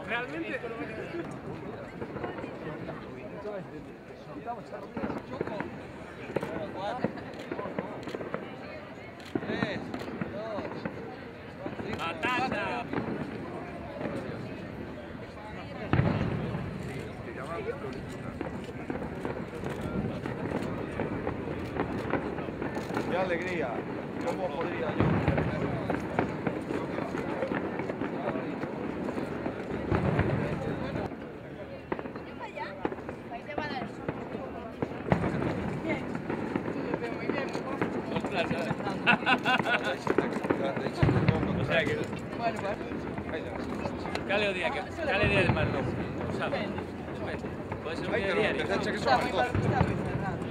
Realmente. ¡Batata! ¡Qué alegría! ¿Cómo podría yo? O sea que... Bueno. Cale o día de marzo, sabes? Pode ser un día diario. Pensaste que son Está as moi 12. Fernando.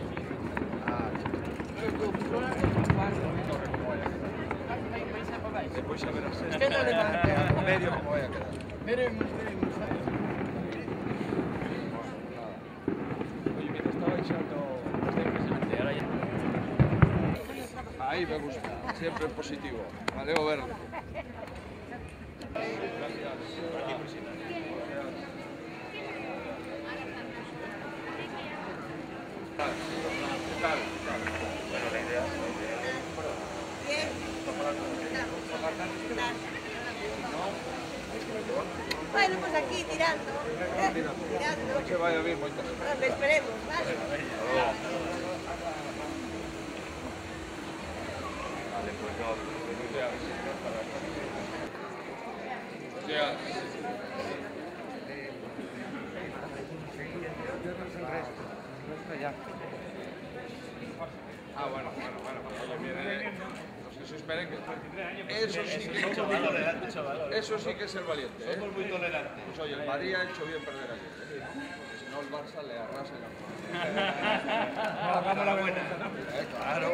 Despois a ver a sexta. Que non levanta. Medio como vai a quedar. Veremos. Oye, mira, está baixando... Está impresionante, ahora ya... Ahí me gusta, siempre positivo. Valeo verlo. ¿Qué tal? Bueno, la idea. Bueno, pues aquí tirando. Tirando. Que vaya bien, moitas. Donde esperemos, ¿vale? Vale, pues no. Ya. Ah, bueno. Oye, viene... Los que se esperen que... Eso sí que es ser valiente, ¿eh? Somos muy tolerantes. Pues oye, el Madrid ha hecho bien perder ayer, ¿eh? Porque si no el Barça le arrasa y la Hagamos la buena. Claro.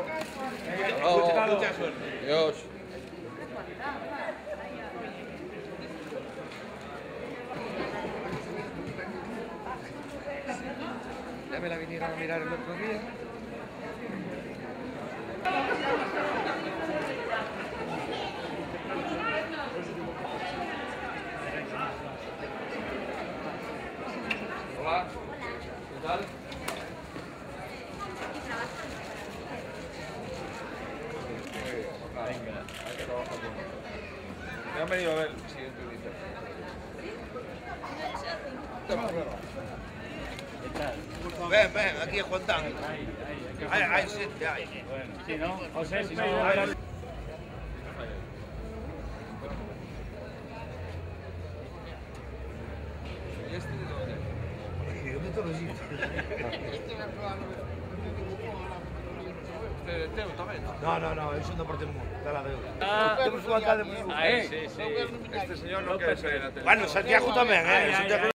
Mucha suerte. Dios. Ya me la vinieron a mirar el otro día. Hola. ¿Qué tal? Venga, hay que trabajar con él. Me han venido a ver el presidente de Inter. Ven, aquí es Juan Tan. Hay gente, hay. Bueno, sí, ¿no? José, si no... ¿Y este de dónde? Yo meto los sitios. ¿Este de Teo también? No, es un deporte muy. Está la deuda. Ah, Temos un alcalde muy. ahí, sí. Este señor no quiere ser en la tele. Bueno, Santiago tamén,